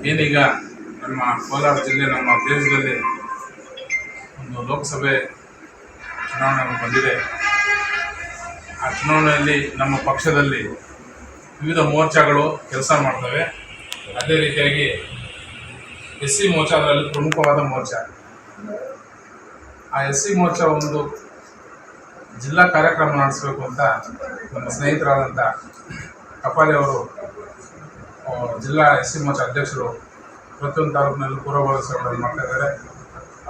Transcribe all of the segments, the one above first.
ಏನೀಗ ನಮ್ಮ ಕೋಲಾರ ಜಿಲ್ಲೆ ನಮ್ಮ ದೇಶದಲ್ಲಿ ಒಂದು ಲೋಕಸಭೆ ಚುನಾವಣೆ ಬಂದಿದೆ. ಆ ಚುನಾವಣೆಯಲ್ಲಿ ನಮ್ಮ ಪಕ್ಷದಲ್ಲಿ ವಿವಿಧ ಮೋರ್ಚಾಗಳು ಕೆಲಸ ಮಾಡ್ತವೆ. ಅದೇ ರೀತಿಯಾಗಿ SC ಮೋರ್ಚಾ ಅದರಲ್ಲಿ ಪ್ರಮುಖವಾದ ಮೋರ್ಚಾ. ಆ SC ಮೋರ್ಚಾ ಒಂದು ಜಿಲ್ಲಾ ಕಾರ್ಯಕ್ರಮ ನಡೆಸಬೇಕು ಅಂತ ನಮ್ಮ ಸ್ನೇಹಿತರಾದಂಥ ಕಪಾಲಿ ಅವರು ಜಿಲ್ಲಾ SC ಮೋರ್ಚಾ ಅಧ್ಯಕ್ಷರು ಪ್ರತಿಯೊಂದು ತಾಲೂಕಿನಲ್ಲಿ ಪೂರ್ವಭಾವಿಗಳನ್ನು ಮಾಡ್ತಾ ಇದ್ದಾರೆ.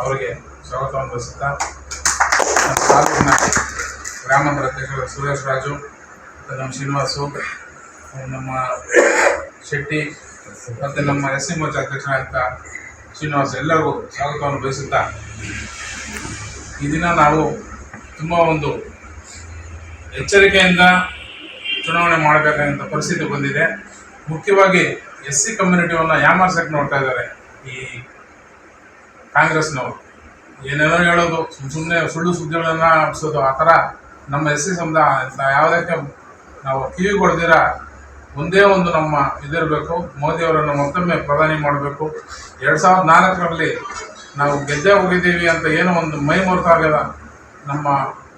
ಅವರಿಗೆ ಸ್ವಾಗತವನ್ನು ಬಯಸುತ್ತಾ, ನಮ್ಮ ತಾಲೂಕಿನ ಗ್ರಾಮಾಂತರ ಅಧ್ಯಕ್ಷರು ಸುರೇಶ್ ರಾಜು, ನಮ್ಮ ಶ್ರೀನಿವಾಸು, ನಮ್ಮ ಶೆಟ್ಟಿ ಮತ್ತು ನಮ್ಮ SC ಮೋರ್ಚಾ ಅಧ್ಯಕ್ಷರಾದಂಥ ಶ್ರೀನಿವಾಸ್ ಎಲ್ಲರಿಗೂ ಸ್ವಾಗತವನ್ನು ಬಯಸುತ್ತಾ, ಈ ದಿನ ನಾವು ತುಂಬ ಒಂದು ಎಚ್ಚರಿಕೆಯಿಂದ ಚುನಾವಣೆ ಮಾಡಬೇಕಾದಂಥ ಪರಿಸ್ಥಿತಿ ಬಂದಿದೆ. ಮುಖ್ಯವಾಗಿ SC ಕಮ್ಯುನಿಟಿಯನ್ನು ಯಾಮಾರ್ಸಕ್ಕೆ ನೋಡ್ತಾ ಇದ್ದಾರೆ ಈ ಕಾಂಗ್ರೆಸ್ನವರು. ಏನೇನೋ ಹೇಳೋದು, ಸುಮ್ಮನೆ ಸುಳ್ಳು ಸುದ್ದಿಗಳನ್ನು ಹಬ್ಸೋದು, ಆ ಥರ ನಮ್ಮ SC ಸಮುದಾಯ ಯಾವುದಕ್ಕೆ ನಾವು ಕಿವಿ ಕೊಡ್ದಿರ ಒಂದೇ ಒಂದು ನಮ್ಮ ಇದಿರಬೇಕು, ಮೋದಿಯವರನ್ನು ಮತ್ತೊಮ್ಮೆ ಪ್ರಧಾನಿ ಮಾಡಬೇಕು. 2004ರಲ್ಲಿ ನಾವು ಗೆದ್ದೇ ಹೋಗಿದ್ದೀವಿ ಅಂತ ಏನೋ ಒಂದು ಮೈ ಮರೆತಾಗದ ನಮ್ಮ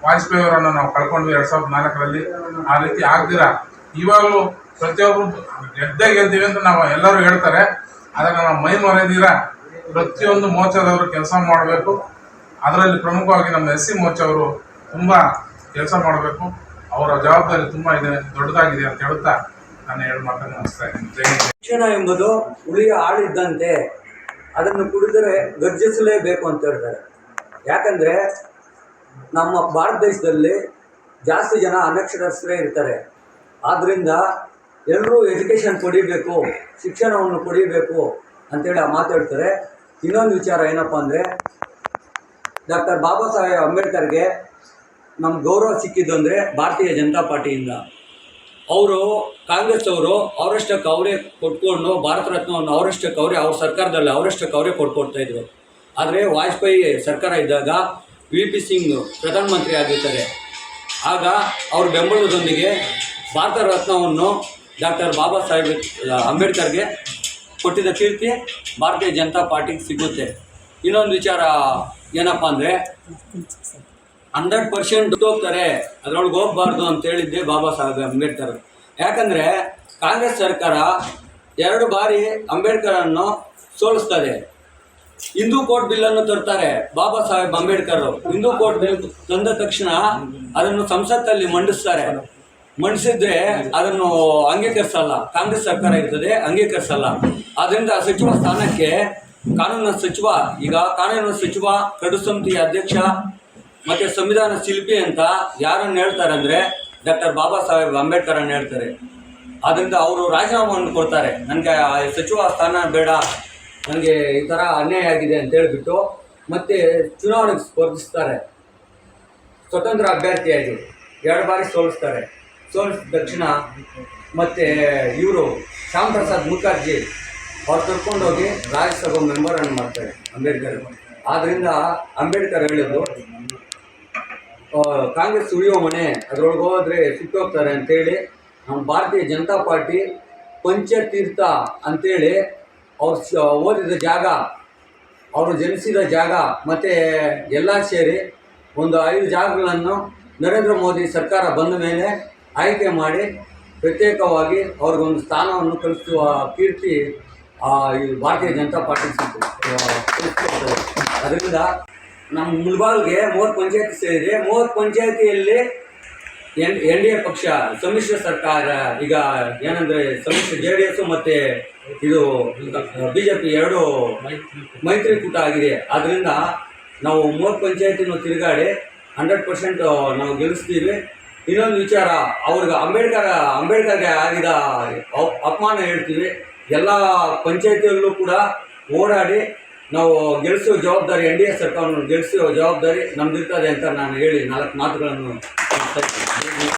ವಾಜಪೇಯಿ ಅವರನ್ನು ನಾವು ಕಳ್ಕೊಂಡ್ವಿ 2004ರಲ್ಲಿ. ಆ ರೀತಿ ಆಗ್ದಿರ ಇವಾಗಲೂ ಪ್ರತಿಯೊಬ್ಬರು ಗೆದ್ದೀವಿ ಅಂತ ನಾವು ಎಲ್ಲರೂ ಹೇಳ್ತಾರೆ. ಅದನ್ನು ನಾವು ಮೈ ಮರೆದಿರ ಪ್ರತಿಯೊಂದು ಮೋರ್ಚಾದವರು ಕೆಲಸ ಮಾಡಬೇಕು. ಅದರಲ್ಲಿ ಪ್ರಮುಖವಾಗಿ ನಮ್ಮ SC ಮೋರ್ಚಾವರು ತುಂಬ ಕೆಲಸ ಮಾಡಬೇಕು. ಅವರ ಜವಾಬ್ದಾರಿ ತುಂಬ ಇದೆ, ದೊಡ್ಡದಾಗಿದೆ ಅಂತ ಹೇಳುತ್ತಾ ನಾನು ಹೇಳಿ ಮಾತನ್ನು ಮುಗಿಸ್ತಾ ಇದ್ದೀನಿ. ಶಿಕ್ಷಣ ಎಂಬುದು ಹುಳಿಯ ಆಳಿದ್ದಂತೆ, ಅದನ್ನು ಕುಡಿದರೆ ಗರ್ಜಿಸಲೇಬೇಕು ಅಂತ ಹೇಳ್ತಾರೆ. ಯಾಕಂದರೆ ನಮ್ಮ ಭಾರತ ದೇಶದಲ್ಲಿ ಜಾಸ್ತಿ ಜನ ಅನಕ್ಷರಸ್ಥರೇ ಇರ್ತಾರೆ. ಆದ್ದರಿಂದ ಎಲ್ಲರೂ ಎಜುಕೇಷನ್ ಪಡಿಬೇಕು, ಶಿಕ್ಷಣವನ್ನು ಪಡಿಬೇಕು ಅಂತೇಳಿ ಮಾತಾಡ್ತಾರೆ. ಇನ್ನೊಂದು ವಿಚಾರ ಏನಪ್ಪ ಅಂದರೆ, ಡಾಕ್ಟರ್ ಬಾಬಾ ಸಾಹೇಬ್ ಅಂಬೇಡ್ಕರ್ಗೆ ನಮ್ಮ ಗೌರವ ಸಿಕ್ಕಿದ್ದು ಅಂದರೆ ಭಾರತೀಯ ಜನತಾ ಪಾರ್ಟಿಯಿಂದ. ಅವರು ಕಾಂಗ್ರೆಸ್ ಅವರು ಅವರಷ್ಟಕ್ಕೆ ಅವರೇ ಕೊಟ್ಕೊಂಡು ಭಾರತ ರತ್ನವನ್ನು ಅವರಷ್ಟಕ್ಕೆ ಅವರೇ ಅವ್ರ ಸರ್ಕಾರದಲ್ಲಿ ಅವರಷ್ಟಕ್ಕೆ ಅವರೇ ಕೊಟ್ಕೊಡ್ತಾಯಿದ್ರು. ಆದರೆ ವಾಜಪೇಯಿ ಸರ್ಕಾರ ಇದ್ದಾಗ VP ಸಿಂಗ್ ಪ್ರಧಾನಮಂತ್ರಿ ಆಗಿರ್ತಾರೆ. ಆಗ ಅವ್ರ ಬೆಂಬಲದೊಂದಿಗೆ ಭಾರತ ರತ್ನವನ್ನು ಡಾಕ್ಟರ್ ಬಾಬಾ ಸಾಹೇಬ್ ಅಂಬೇಡ್ಕರ್ಗೆ ಕೊಟ್ಟಿದ್ದ ಕೀರ್ತಿ ಭಾರತೀಯ ಜನತಾ ಪಾರ್ಟಿಗೆ ಸಿಗುತ್ತೆ. ಇನ್ನೊಂದು ವಿಚಾರ ಏನಪ್ಪ ಅಂದರೆ, 100% ಹೋಗ್ತಾರೆ, ಅದರೊಳಗೆ ಹೋಗಬಾರ್ದು ಅಂತ ಹೇಳಿದ್ದೆ ಬಾಬಾ ಸಾಹೇಬ್ ಅಂಬೇಡ್ಕರ್. ಯಾಕಂದರೆ ಕಾಂಗ್ರೆಸ್ ಸರ್ಕಾರ 2 ಬಾರಿ ಅಂಬೇಡ್ಕರನ್ನು ಸೋಲಿಸ್ತದೆ. ಹಿಂದೂ ಕೋರ್ಟ್ ಬಿಲ್ಲನ್ನು ತರ್ತಾರೆ ಬಾಬಾ ಸಾಹೇಬ್ ಅಂಬೇಡ್ಕರ್. ಹಿಂದೂ ಕೋರ್ಟ್ ಬಿಲ್ ತಂದ ತಕ್ಷಣ ಅದನ್ನು ಸಂಸತ್ತಲ್ಲಿ ಮಂಡಿಸಿದ್ರೆ ಅದನ್ನು ಅಂಗೀಕರಿಸಲ್ಲ, ಕಾಂಗ್ರೆಸ್ ಸರ್ಕಾರ ಇರ್ತದೆ, ಅಂಗೀಕರಿಸಲ್ಲ. ಆದ್ದರಿಂದ ಸಚಿವ ಸ್ಥಾನಕ್ಕೆ ಕಾನೂನು ಸಚಿವ, ಈಗ ಕಾನೂನು ಸಚಿವ, ಕಡು ಸಮಿತಿಯ ಅಧ್ಯಕ್ಷ ಮತ್ತು ಸಂವಿಧಾನ ಶಿಲ್ಪಿ ಅಂತ ಯಾರನ್ನು ಹೇಳ್ತಾರೆ ಅಂದರೆ ಡಾಕ್ಟರ್ ಬಾಬಾ ಸಾಹೇಬ್ ಅಂಬೇಡ್ಕರನ್ನು ಹೇಳ್ತಾರೆ. ಆದ್ದರಿಂದ ಅವರು ರಾಜೀನಾಮೆಯನ್ನು ಕೊಡ್ತಾರೆ, ನನಗೆ ಸಚಿವ ಸ್ಥಾನ ಬೇಡ, ನನಗೆ ಈ ಥರ ಅನ್ಯಾಯ ಆಗಿದೆ ಅಂತ ಹೇಳಿಬಿಟ್ಟು ಮತ್ತೆ ಚುನಾವಣೆಗೆ ಸ್ಪರ್ಧಿಸ್ತಾರೆ. ಸ್ವತಂತ್ರ ಅಭ್ಯರ್ಥಿಯಾಗಿ 2 ಬಾರಿ ಸೋಲಿಸ್ತಾರೆ. ಸೋಲಿಸಿದ ತಕ್ಷಣ ಮತ್ತು ಇವರು ಶ್ಯಾಮ್ ಪ್ರಸಾದ್ ಮುಖರ್ಜಿ ಅವ್ರು ಕರ್ಕೊಂಡೋಗಿ ರಾಜ್ಯಸಭಾ ಮೆಂಬರನ್ನು ಮಾಡ್ತಾರೆ ಅಂಬೇಡ್ಕರ್. ಆದ್ದರಿಂದ ಅಂಬೇಡ್ಕರ್ ಹೇಳಿದ್ರು, ಕಾಂಗ್ರೆಸ್ ಉಳಿಯೋ ಮನೆ, ಅದರೊಳಗೆ ಹೋದರೆ ಸುಟ್ಟೋಗ್ತಾರೆ ಅಂತೇಳಿ ನಮ್ಮ ಭಾರತೀಯ ಜನತಾ ಪಾರ್ಟಿ ಪಂಚತೀರ್ಥ ಅಂತೇಳಿ ಅವ್ರು ಓದಿದ ಜಾಗ, ಅವರು ಜನಿಸಿದ ಜಾಗ ಮತ್ತು ಎಲ್ಲ ಸೇರಿ ಒಂದು 5 ಜಾಗಗಳನ್ನು ನರೇಂದ್ರ ಮೋದಿ ಸರ್ಕಾರ ಬಂದ ಮೇಲೆ ಆಯ್ಕೆ ಮಾಡಿ ಪ್ರತ್ಯೇಕವಾಗಿ ಅವ್ರಿಗೊಂದು ಸ್ಥಾನವನ್ನು ಕಲಿಸುವ ಕೀರ್ತಿ ಈ ಭಾರತೀಯ ಜನತಾ ಪಾರ್ಟಿಗೆ ಸಿಗ್ತದೆ. ಅದರಿಂದ ನಮ್ಮ ಮುಳಬಾಗಿಲಿಗೆ 30 ಪಂಚಾಯತಿ ಸೇರಿದೆ. 30 ಪಂಚಾಯತಿಯಲ್ಲಿ NDA ಪಕ್ಷ ಸಮ್ಮಿಶ್ರ ಸರ್ಕಾರ, ಈಗ ಏನಂದರೆ ಸಮ್ಮಿಶ್ರ JDS ಮತ್ತು ಇದು BJP 2 ಮೈತ್ರಿಕೂಟ ಆಗಿದೆ. ಆದ್ದರಿಂದ ನಾವು 30 ಪಂಚಾಯತಿನೂ ತಿರುಗಾಡಿ 100% ನಾವು ಗೆಲ್ಲಿಸ್ತೀವಿ. ಇನ್ನೊಂದು ವಿಚಾರ, ಅವ್ರಿಗೆ ಅಂಬೇಡ್ಕರ್ಗೆ ಆಗಿದ ಅಪಮಾನ ಹೇಳ್ತೀವಿ. ಎಲ್ಲ ಪಂಚಾಯತಿಯಲ್ಲೂ ಕೂಡ ಓಡಾಡಿ ನಾವು ಗೆಲ್ಲಿಸುವ ಜವಾಬ್ದಾರಿ, NDA ಸರ್ಕಾರವನ್ನು ಗೆಲ್ಲಿಸುವ ಜವಾಬ್ದಾರಿ ನಮ್ದಿರ್ತದೆ ಅಂತ ನಾನು ಹೇಳಿ 4 ಮಾತುಗಳನ್ನು